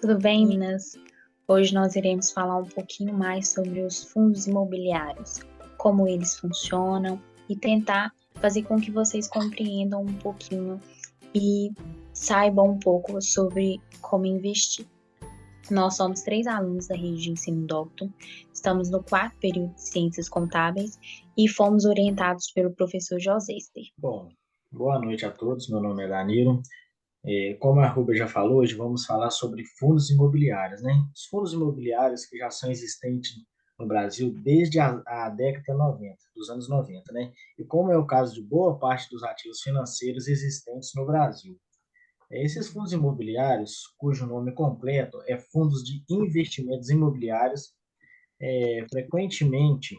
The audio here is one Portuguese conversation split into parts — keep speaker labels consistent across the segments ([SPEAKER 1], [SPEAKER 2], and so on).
[SPEAKER 1] Tudo bem, meninas? Hoje nós iremos falar um pouquinho mais sobre os fundos imobiliários, como eles funcionam e tentar fazer com que vocês compreendam um pouquinho e saibam um pouco sobre como investir. Nós somos 3 alunos da rede de ensino Docton, estamos no 4º período de Ciências Contábeis e fomos orientados pelo professor Josester.
[SPEAKER 2] Bom, boa noite a todos. Meu nome é Danilo. Como a Ruba já falou, hoje vamos falar sobre fundos imobiliários, né? Os fundos imobiliários que já são existentes no Brasil desde a década 90, dos anos 90, né? E como é o caso de boa parte dos ativos financeiros existentes no Brasil. Esses fundos imobiliários, cujo nome completo é Fundos de Investimentos Imobiliários, frequentemente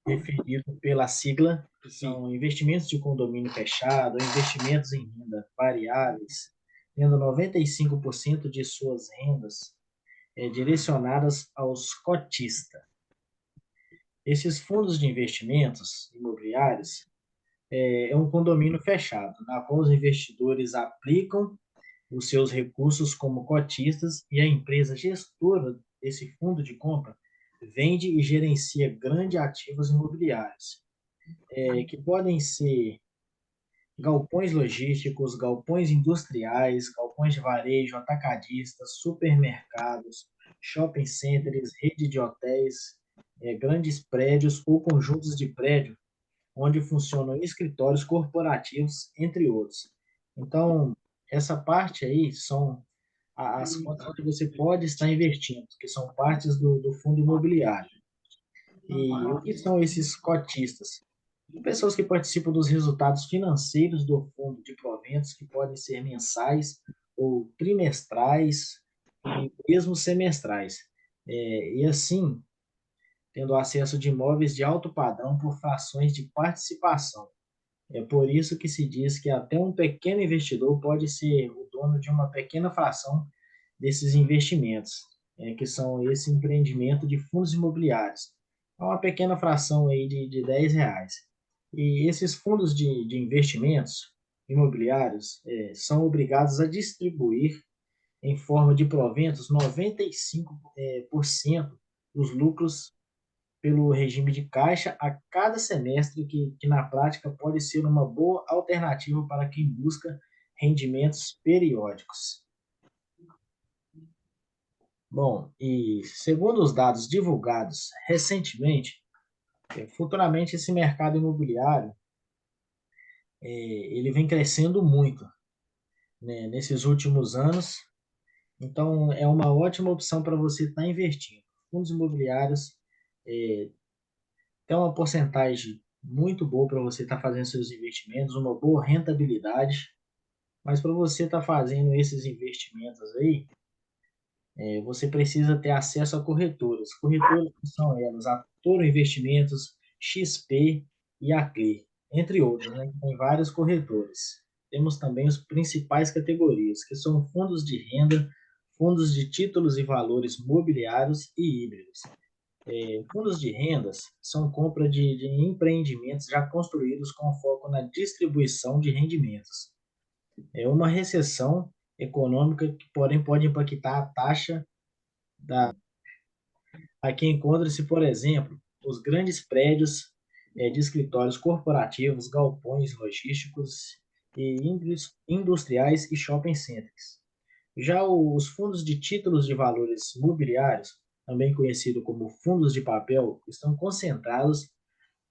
[SPEAKER 2] referido pela sigla, que são investimentos de condomínio fechado, investimentos em renda variáveis, tendo 95% de suas rendas direcionadas aos cotistas. Esses fundos de investimentos imobiliários é um condomínio fechado, na qual os investidores aplicam os seus recursos como cotistas e a empresa gestora desse fundo de compra vende e gerencia grandes ativos imobiliários, que podem ser galpões logísticos, galpões industriais, galpões de varejo, atacadistas, supermercados, shopping centers, rede de hotéis, grandes prédios ou conjuntos de prédio, onde funcionam escritórios corporativos, entre outros. Então, essa parte aí são as contas onde você pode estar investindo, que são partes do fundo imobiliário. E o que são esses cotistas? São pessoas que participam dos resultados financeiros do fundo de proventos, que podem ser mensais ou trimestrais e mesmo semestrais. E assim, tendo acesso de imóveis de alto padrão por frações de participação. É por isso que se diz que até um pequeno investidor pode ser o dono de uma pequena fração desses investimentos, que são esse empreendimento de fundos imobiliários. É uma pequena fração aí de R$ 10. E esses fundos de investimentos imobiliários são obrigados a distribuir em forma de proventos 95% dos lucros pelo regime de caixa a cada semestre, que na prática pode ser uma boa alternativa para quem busca rendimentos periódicos. Bom, e segundo os dados divulgados recentemente, futuramente esse mercado imobiliário ele vem crescendo muito, né, nesses últimos anos. Então é uma ótima opção para você estar investindo. Fundos imobiliários tem uma porcentagem muito boa para você estar fazendo seus investimentos, uma boa rentabilidade. Mas para você estar fazendo esses investimentos aí, você precisa ter acesso a corretoras. Corretoras que são elas, a Toro Investimentos, XP e a Clear, entre outras, né? Tem vários corretores. Temos também as principais categorias, que são fundos de renda, fundos de títulos e valores mobiliários e híbridos. Fundos de rendas são compra de empreendimentos já construídos com foco na distribuição de rendimentos. É uma recessão econômica que, porém, pode impactar a taxa da. Aqui encontra-se, por exemplo, os grandes prédios de escritórios corporativos, galpões logísticos e industriais e shopping centers. Já os fundos de títulos de valores mobiliários, também conhecido como fundos de papel, estão concentrados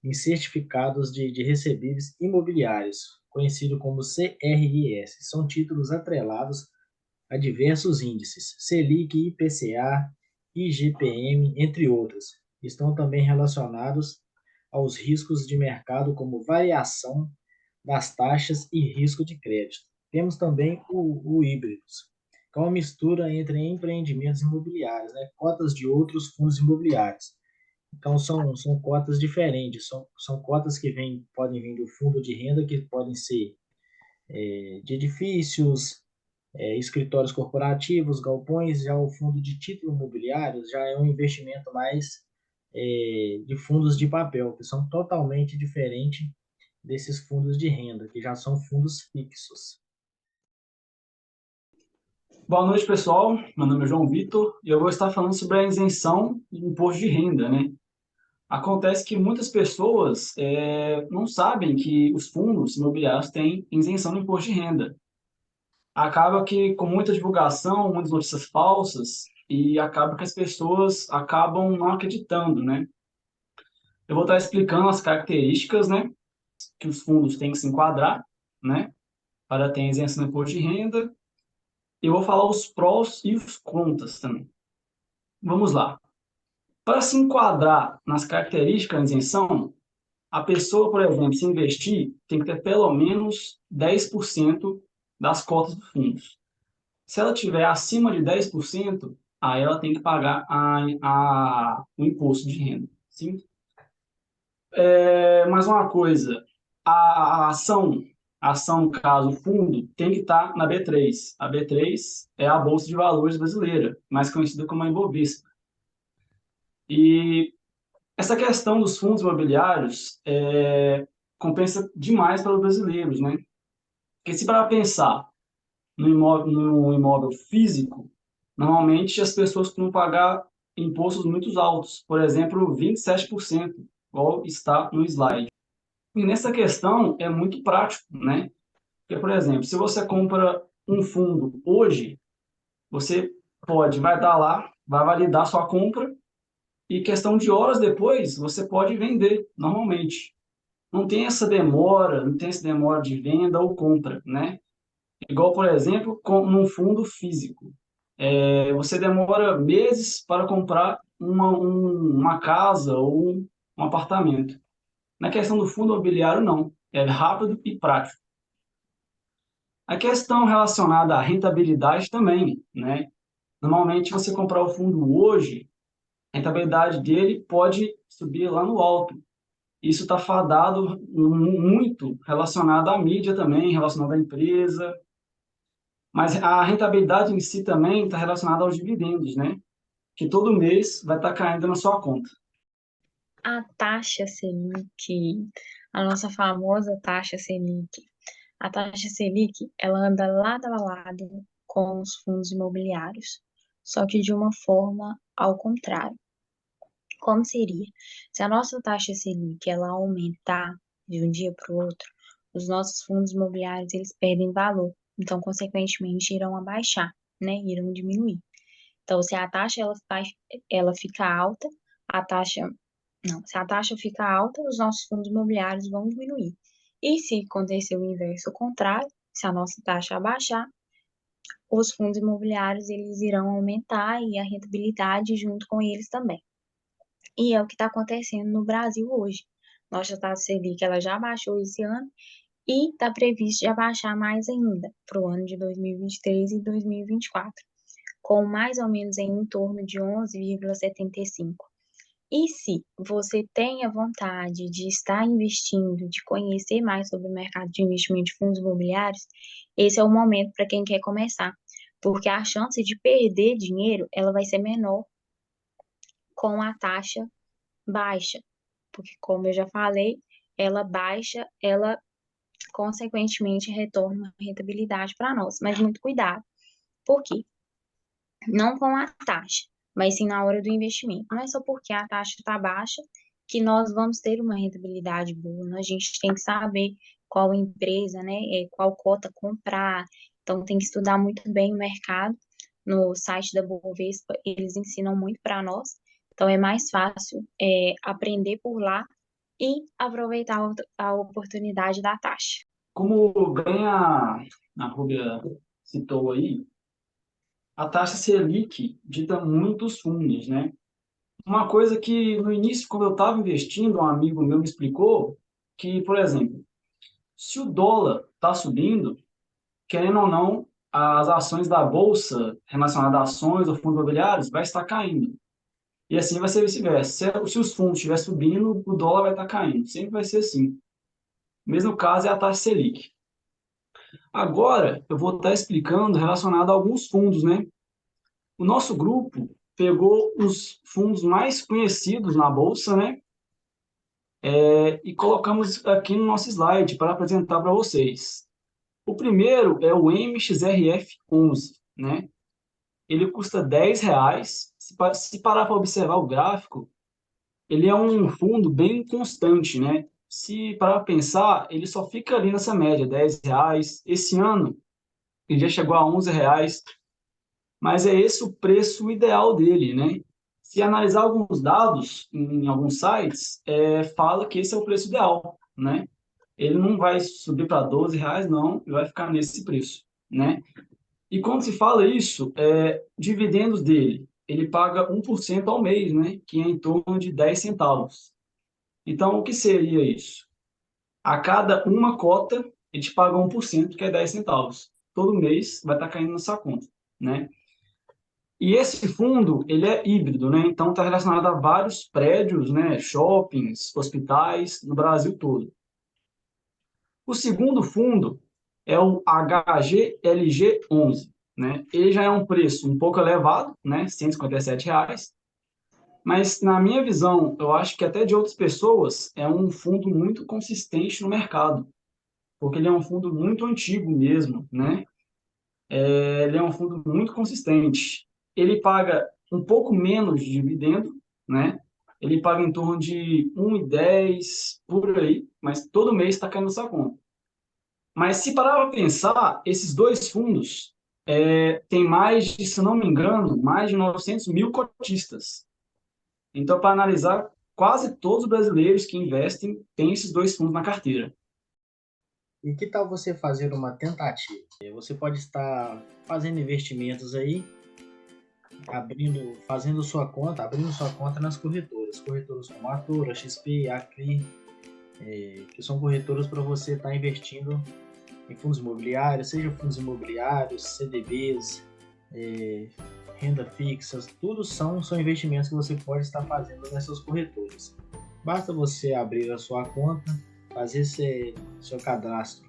[SPEAKER 2] em certificados de recebíveis imobiliários, conhecido como CRIs. São títulos atrelados a diversos índices, Selic, IPCA, IGPM, entre outros. Estão também relacionados aos riscos de mercado, como variação das taxas e risco de crédito. Temos também o híbridos, que é uma mistura entre empreendimentos imobiliários, né, cotas de outros fundos imobiliários. Então, são cotas diferentes, são cotas que podem vir do fundo de renda, que podem ser de edifícios, escritórios corporativos, galpões. Já o fundo de título imobiliário já é um investimento mais de fundos de papel, que são totalmente diferentes desses fundos de renda, que já são fundos fixos.
[SPEAKER 3] Boa noite, pessoal. Meu nome é João Vitor e eu vou estar falando sobre a isenção do imposto de renda, né? Acontece que muitas pessoas não sabem que os fundos imobiliários têm isenção do imposto de renda. Acaba que com muita divulgação, muitas notícias falsas, e acaba que as pessoas acabam não acreditando, né? Eu vou estar explicando as características, né, que os fundos têm que se enquadrar, né, para ter isenção do imposto de renda. E eu vou falar os prós e os contras também. Vamos lá. Para se enquadrar nas características da isenção, a pessoa, por exemplo, se investir, tem que ter pelo menos 10% das cotas do fundo. Se ela tiver acima de 10%, aí ela tem que pagar o imposto de renda. Sim? Mais uma coisa, a ação, no caso, o fundo, tem que estar na B3. A B3 é a Bolsa de Valores brasileira, mais conhecida como a Ibovespa. E essa questão dos fundos imobiliários compensa demais para os brasileiros, né? Porque se para pensar no imóvel físico, normalmente as pessoas costumam pagar impostos muito altos, por exemplo, 27%, igual está no slide. E nessa questão é muito prático, né? Porque, por exemplo, se você compra um fundo hoje, você vai dar lá, vai validar sua compra e questão de horas depois você pode vender normalmente. Não tem essa demora, não tem essa demora de venda ou compra, né? Igual, por exemplo, num fundo físico. Você demora meses para comprar uma casa ou um apartamento. Na questão do fundo imobiliário, não. É rápido e prático. A questão relacionada à rentabilidade também, né? Normalmente, você comprar o fundo hoje, a rentabilidade dele pode subir lá no alto. Isso está fadado muito relacionado à mídia também, relacionado à empresa, mas a rentabilidade em si também está relacionada aos dividendos, né? Que todo mês vai estar caindo na sua conta.
[SPEAKER 1] A taxa Selic, a nossa famosa taxa Selic. A taxa Selic, ela anda lado a lado com os fundos imobiliários, só que de uma forma ao contrário. Como seria? Se a nossa taxa Selic ela aumentar de um dia para o outro, os nossos fundos imobiliários eles perdem valor, então consequentemente irão abaixar, né? Irão diminuir. Então, se a taxa ela fica alta, a taxa não, se a taxa fica alta, os nossos fundos imobiliários vão diminuir. E se acontecer o inverso, o contrário, se a nossa taxa abaixar, os fundos imobiliários eles irão aumentar e a rentabilidade junto com eles também. E é o que está acontecendo no Brasil hoje. Nossa taxa Selic ela já baixou esse ano e está previsto já baixar mais ainda para o ano de 2023 e 2024, com mais ou menos em torno de 11,75. E se você tem a vontade de estar investindo, de conhecer mais sobre o mercado de investimento de fundos imobiliários, esse é o momento para quem quer começar, porque a chance de perder dinheiro ela vai ser menor com a taxa baixa, porque como eu já falei, ela baixa, ela consequentemente retorna uma rentabilidade para nós. Mas muito cuidado. Por quê? Não com a taxa, mas sim na hora do investimento. Não é só porque a taxa está baixa que nós vamos ter uma rentabilidade boa. Né? A gente tem que saber qual empresa, né, qual cota comprar. Então tem que estudar muito bem o mercado. No site da Bovespa, eles ensinam muito para nós. Então é mais fácil aprender por lá e aproveitar a oportunidade da taxa.
[SPEAKER 3] Como ganha, a Rúbia citou aí, a taxa Selic dita muitos fundos, né? Uma coisa que no início, quando eu estava investindo, um amigo meu me explicou que, por exemplo, se o dólar está subindo, querendo ou não, as ações da bolsa relacionadas a ações ou fundos imobiliários vai estar caindo. E assim vai ser vice-versa. Se os fundos estiver subindo, o dólar vai estar caindo. Sempre vai ser assim. O mesmo caso é a taxa Selic. Agora, eu vou estar explicando relacionado a alguns fundos, né? O nosso grupo pegou os fundos mais conhecidos na bolsa, né? E colocamos aqui no nosso slide para apresentar para vocês. O primeiro é o MXRF11, né? ele custa R$10. Se parar para observar o gráfico, ele é um fundo bem constante, né? Se parar para pensar, ele só fica ali nessa média, R$10. Esse ano, ele já chegou a R$11, mas é esse o preço ideal dele, né? Se analisar alguns dados em alguns sites, fala que esse é o preço ideal, né? Ele não vai subir para R$12, não, ele vai ficar nesse preço, né? E quando se fala isso, dividendos dele, ele paga 1% ao mês, né? Que é em torno de 10 centavos. Então, o que seria isso? A cada uma cota, ele te paga 1%, que é 10 centavos. Todo mês vai estar caindo na sua conta, né? E esse fundo, ele é híbrido, né? Então, está relacionado a vários prédios, né? Shoppings, hospitais, no Brasil todo. O segundo fundo é o HGLG11, né? Ele já é um preço um pouco elevado, né? R$157, mas na minha visão, eu acho que até de outras pessoas, é um fundo muito consistente no mercado, porque ele é um fundo muito antigo mesmo, né? Ele é um fundo muito consistente. Ele paga um pouco menos de dividendo, né? Ele paga em torno de 1,10 por aí, mas todo mês está caindo essa conta. Mas se parar para pensar, esses dois fundos têm mais de, se não me engano, mais de 900 mil cotistas. Então, para analisar, quase todos os brasileiros que investem têm esses dois fundos na carteira.
[SPEAKER 2] E que tal você fazer uma tentativa? Você pode estar fazendo investimentos aí, abrindo sua conta nas corretoras como a Toro, a XP, a CRI, que são corretoras para você estar investindo em fundos imobiliários, seja fundos imobiliários, CDBs, renda fixa, tudo são investimentos que você pode estar fazendo nessas corretoras. Basta você abrir a sua conta, fazer seu cadastro